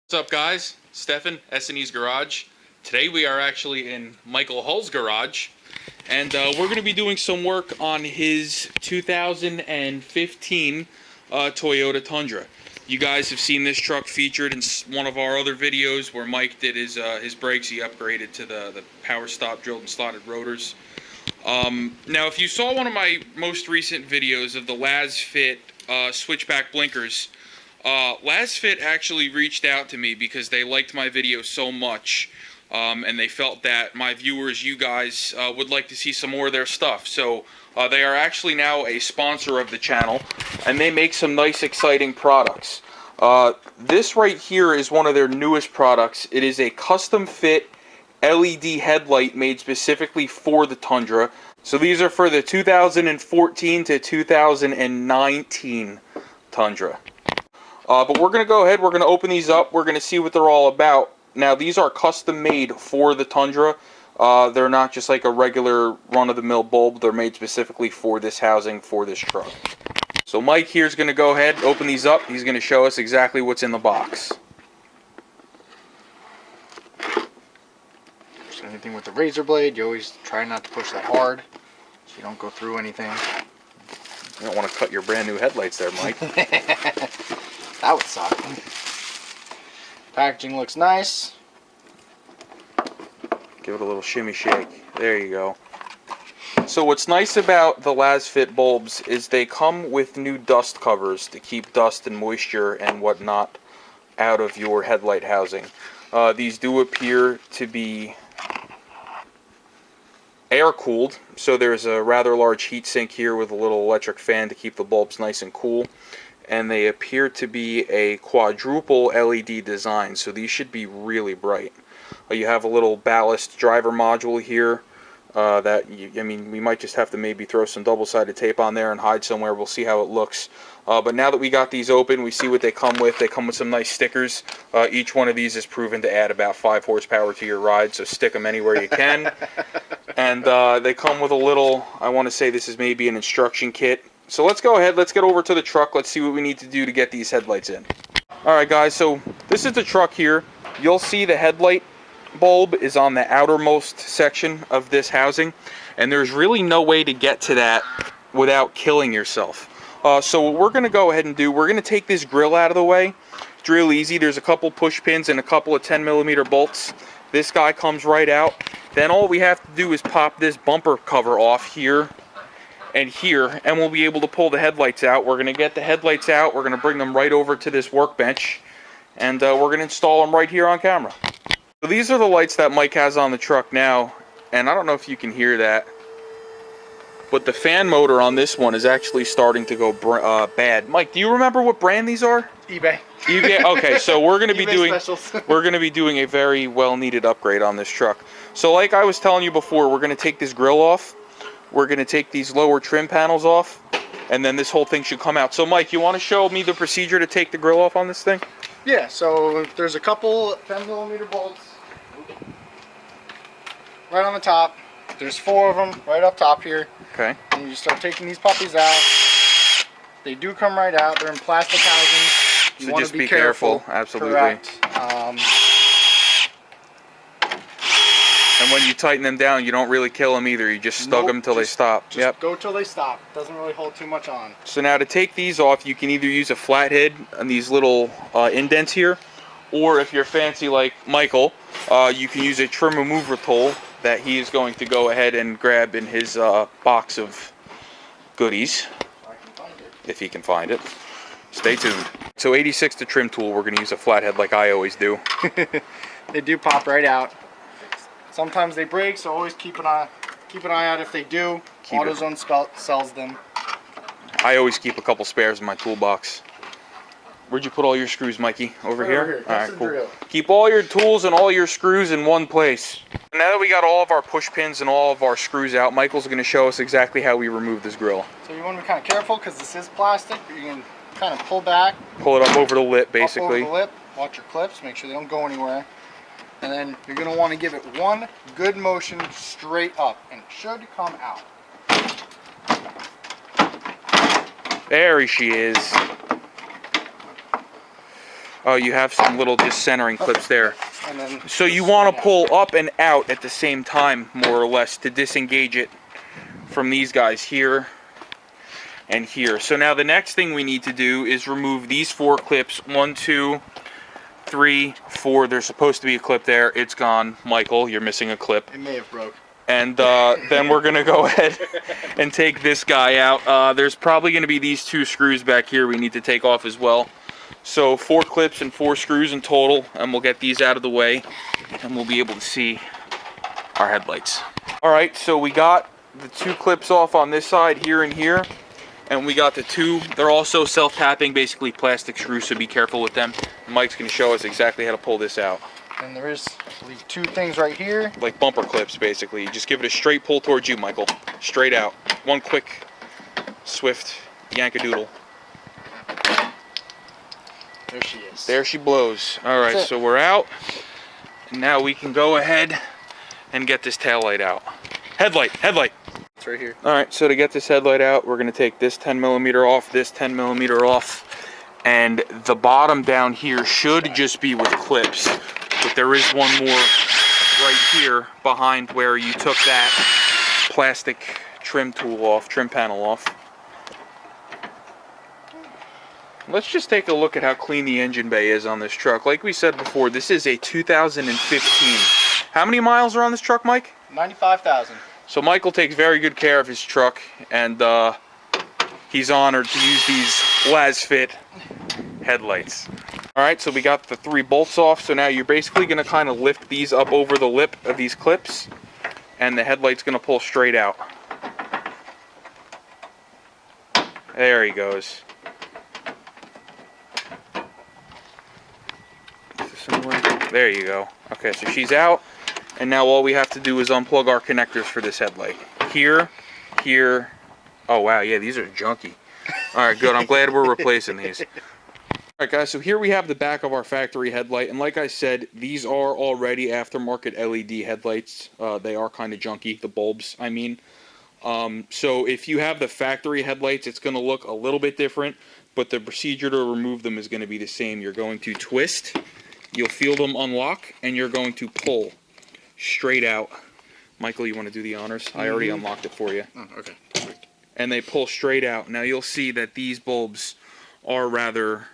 What's up, guys? Stefan, S&E's Garage. Today we are actually in Michael Hull's garage, and we're going to be doing some work on his 2015 Toyota Tundra. You guys have seen this truck featured in one of our other videos where Mike did his brakes. He upgraded to the power stop drilled and slotted rotors. Now, if you saw one of my most recent videos of the Lasfit switchback blinkers, Lasfit actually reached out to me because they liked my video so much, and they felt that my viewers, you guys, would like to see some more of their stuff. So they are actually now a sponsor of the channel, and they make some nice, exciting products. This right here is one of their newest products. It is a custom fit LED headlight made specifically for the Tundra. So these are for the 2014 to 2019 Tundra. But we're going to go ahead, we're going to open these up, we're going to see what they're all about. Now, these are custom made for the Tundra. They're not just like a regular run-of-the-mill bulb. They're made specifically for this housing, for this truck. So Mike here is going to go ahead, open these up. He's going to show us exactly what's in the box. Anything with the razor blade, you always try not to push that hard so you don't go through anything. You don't want to cut your brand new headlights there, Mike. That would suck. Packaging looks nice. Give it a little shimmy shake. There you go. So what's nice about the Lasfit bulbs is they come with new dust covers to keep dust and moisture and whatnot out of your headlight housing. These do appear to be air cooled, so there's a rather large heat sink here with a little electric fan to keep the bulbs nice and cool. And they appear to be a quadruple LED design, so these should be really bright. You have a little ballast driver module here that, I mean, we might just have to maybe throw some double-sided tape on there and hide somewhere. We'll see how it looks. But now that we got these open, we see what they come with. They come with some nice stickers. Each one of these is proven to add about 5 horsepower to your ride, so stick them anywhere you can. And they come with a little, I want to say this is maybe an instruction kit. So let's go ahead, let's get over to the truck, let's see what we need to do to get these headlights in. Alright guys, so this is the truck here. You'll see the headlight bulb is on the outermost section of this housing, and there's really no way to get to that without killing yourself. So what we're going to go ahead and do, we're going to take this grill out of the way. It's real easy. There's a couple push pins and a couple of 10mm bolts. This guy comes right out. Then all we have to do is pop this bumper cover off here and here, and we'll be able to pull the headlights out. We're going to get the headlights out, we're going to bring them right over to this workbench, and we're going to install them right here on camera. So these are the lights that Mike has on the truck now, and I don't know if you can hear that, but the fan motor on this one is actually starting to go bad. Mike, do you remember what brand these are? eBay. eBay. Okay, so we're going to be doing specials. we're going to be doing a very well needed upgrade on this truck. So like I was telling you before, we're going to take this grill off. We're going to take these lower trim panels off, and then this whole thing should come out. So Mike, you want to show me the procedure to take the grill off on this thing? Yeah, so there's a couple 10mm bolts right on the top. There's 4 of them right up top here. Okay. And you start taking these puppies out. They do come right out. They're in plastic housing. You So want just to be careful. Absolutely. Correct. And when you tighten them down, you don't really kill them either. You just snug them till they stop. Just go till they stop. Doesn't really hold too much on. So now to take these off, you can either use a flathead on these little indents here, or if you're fancy like Michael, you can use a trim remover tool that he is going to go ahead and grab in his box of goodies, if he can find it. Stay tuned. So 86 to trim tool, we're going to use a flathead like I always do. They do pop right out. Sometimes they break, so always keep an eye out if they do. AutoZone sells them. I always keep a couple spares in my toolbox. Where'd you put all your screws, Mikey? Over here? Alright, cool. Drill. Keep all your tools and all your screws in one place. Now that we got all of our push pins and all of our screws out, Michael's going to show us exactly how we remove this grill. So you want to be kind of careful because this is plastic. You can kind of pull back. Pull it up over the lip, basically. Up over the lip. Watch your clips. Make sure they don't go anywhere. And then you're going to want to give it one good motion straight up, and it should come out. There she is. Oh, you have some little just centering clips there. And then So you want to pull up and out at the same time, more or less, to disengage it from these guys here and here. So now the next thing we need to do is remove these 4 clips. 1, 2, 3, 4. There's supposed to be a clip there. It's gone. Michael, you're missing a clip. it may have broke. And then we're going to go ahead and take this guy out. There's probably going to be these 2 screws back here we need to take off as well. So 4 clips and 4 screws in total, and we'll get these out of the way, and we'll be able to see our headlights. Alright, so we got the 2 clips off on this side, here and here, and we got the 2, they're also self-tapping, basically plastic screws, so be careful with them. Mike's going to show us exactly how to pull this out. And there is, I believe, 2 things right here. Like bumper clips, basically. You just give it a straight pull towards you, Michael. Straight out. One quick, swift yank-a-doodle. There she is. There she blows. Alright, so we're out. And now we can go ahead and get this tail light out. Headlight, headlight. It's right here. Alright, so to get this headlight out, we're going to take this 10mm off, this 10mm off, and the bottom down here should just be with clips. But there is one more right here behind where you took that plastic trim tool off, trim panel off. Let's just take a look at how clean the engine bay is on this truck. Like we said before, this is a 2015. How many miles are on this truck, Mike? 95,000. So Michael takes very good care of his truck, and he's honored to use these Lasfit headlights. Alright, so we got the 3 bolts off, so now you're basically going to kind of lift these up over the lip of these clips, and the headlight's going to pull straight out. There he goes. There you go. Okay, so she's out, and now all we have to do is unplug our connectors for this headlight. Here, here. Oh wow, yeah, these are junky. Alright, good. I'm glad we're replacing these. Alright guys, so here we have the back of our factory headlight, and like I said, these are already aftermarket LED headlights. They are kind of junky, the bulbs, I mean. So if you have the factory headlights, it's going to look a little bit different, but the procedure to remove them is going to be the same. You're going to twist, you'll feel them unlock, and you're going to pull straight out. Michael, you want to do the honors? I already unlocked it for you. Oh, okay. Perfect. And they pull straight out. Now you'll see that these bulbs are rather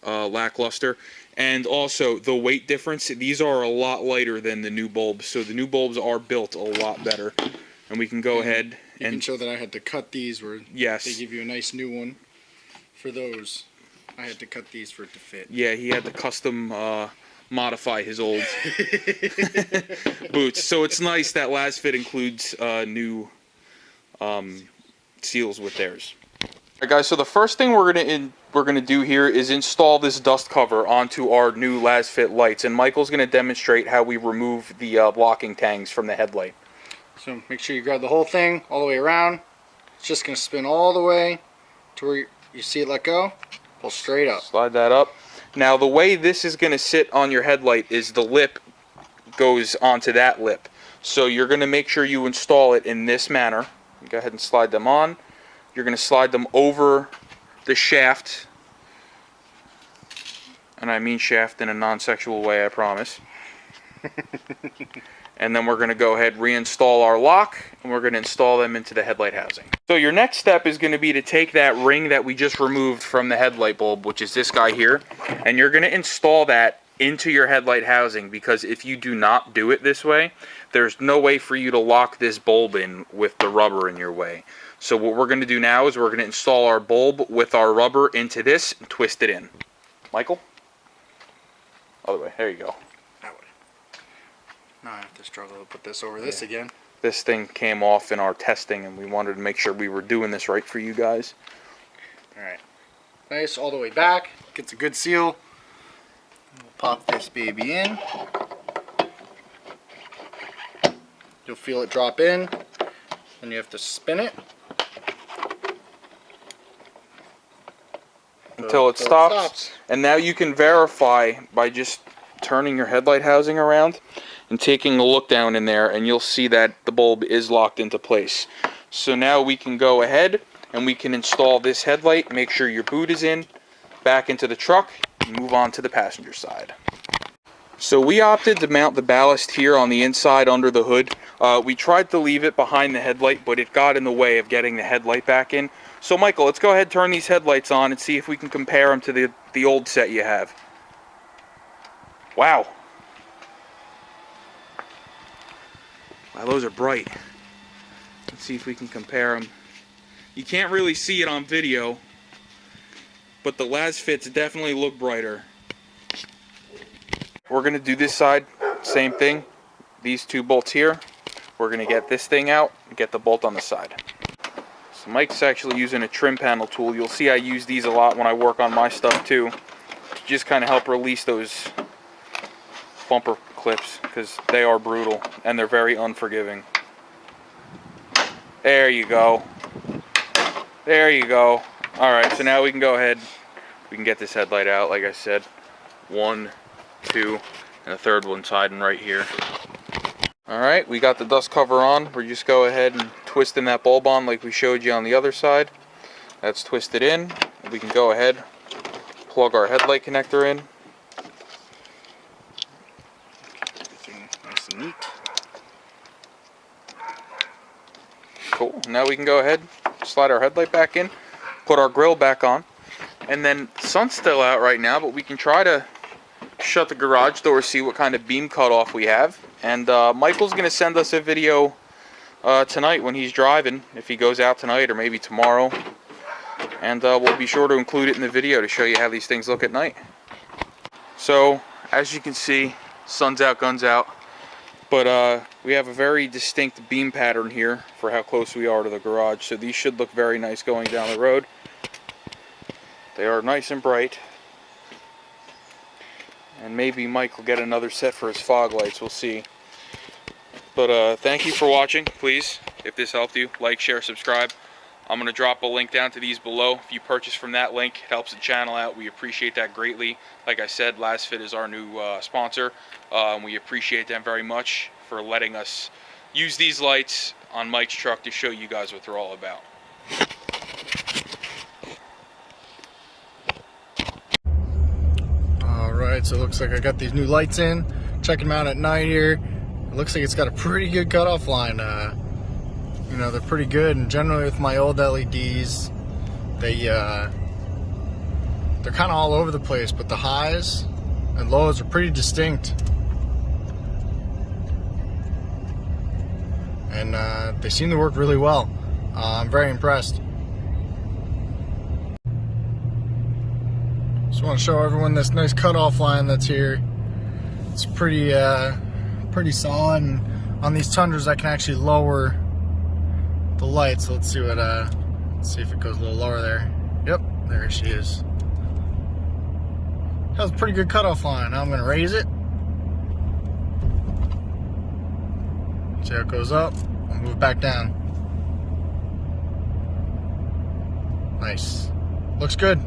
lackluster, and also the weight difference, these are a lot lighter than the new bulbs, so the new bulbs are built a lot better. And we can go ahead and can show that I had to cut these where yes, they give you a nice new one. For those, I had to cut these for it to fit. Yeah, he had to custom modify his old boots. So it's nice that Lasfit includes new seals with theirs. Alright guys, so the first thing we're gonna do here is install this dust cover onto our new Lasfit lights, and Michael's gonna demonstrate how we remove the locking tangs from the headlight. So make sure you grab the whole thing all the way around. It's just gonna spin all the way to where you see it let go. Pull straight up. Slide that up. Now the way this is gonna sit on your headlight is the lip goes onto that lip. So you're gonna make sure you install it in this manner. Go ahead and slide them on. You're going to slide them over the shaft, and I mean shaft in a non-sexual way, I promise. And then we're going to go ahead and reinstall our lock, and we're going to install them into the headlight housing. So your next step is going to be to take that ring that we just removed from the headlight bulb, which is this guy here, and you're going to install that into your headlight housing, because if you do not do it this way, there's no way for you to lock this bulb in with the rubber in your way. So what we're going to do now is we're going to install our bulb with our rubber into this and twist it in. Michael? Other way. There you go. That way. Now I have to struggle to put this over this again. This thing came off in our testing, and we wanted to make sure we were doing this right for you guys. Alright. Nice all the way back. Gets a good seal. We'll pop this baby in. You'll feel it drop in. Then you have to spin it until it stops. And now you can verify by just turning your headlight housing around and taking a look down in there, and you'll see that the bulb is locked into place. So now we can go ahead and we can install this headlight. Make sure your boot is in, back into the truck, move on to the passenger side. So we opted to mount the ballast here on the inside under the hood. We tried to leave it behind the headlight, but it got in the way of getting the headlight back in. So Michael, let's go ahead and turn these headlights on and see if we can compare them to the old set you have. Wow. Wow, those are bright. Let's see if we can compare them. You can't really see it on video, but the Lasfits definitely look brighter. We're going to do this side, same thing. These two bolts here. We're going to get this thing out and get the bolt on the side. So Mike's actually using a trim panel tool. You'll see I use these a lot when I work on my stuff too, to just kind of help release those bumper clips, because they are brutal and they're very unforgiving. There you go. There you go. Alright, so now we can go ahead. We can get this headlight out, like I said. 1, 2, and a third one hiding right here. Alright, we got the dust cover on. We're just go ahead and twisting that bulb on like we showed you on the other side. That's twisted in. We can go ahead, plug our headlight connector in. Everything nice and neat. Cool. Now we can go ahead, slide our headlight back in, put our grill back on, and then the sun's still out right now, but we can try to shut the garage door, see what kind of beam cutoff we have. And Michael's going to send us a video tonight when he's driving, if he goes out tonight or maybe tomorrow. And we'll be sure to include it in the video to show you how these things look at night. So, as you can see, sun's out, guns out. But we have a very distinct beam pattern here for how close we are to the garage. So these should look very nice going down the road. They are nice and bright. And maybe Mike will get another set for his fog lights, we'll see. But thank you for watching. Please, if this helped you, like, share, subscribe. I'm going to drop a link down to these below. If you purchase from that link, it helps the channel out. We appreciate that greatly. Like I said, Lasfit is our new sponsor. We appreciate them very much for letting us use these lights on Mike's truck to show you guys what they're all about. Alright, so it looks like I got these new lights in. Checking them out at night here. It looks like it's got a pretty good cutoff line. You know, they're pretty good, and generally with my old LEDs, they're kind of all over the place, but the highs and lows are pretty distinct. And they seem to work really well. I'm very impressed. Just want to show everyone this nice cutoff line that's here. It's pretty solid, and on these Tundras I can actually lower the light. So let's see if it goes a little lower there. Yep, there she is. That was a pretty good cutoff line. Now I'm going to raise it. See how it goes up. I'll move it back down. Nice. Looks good.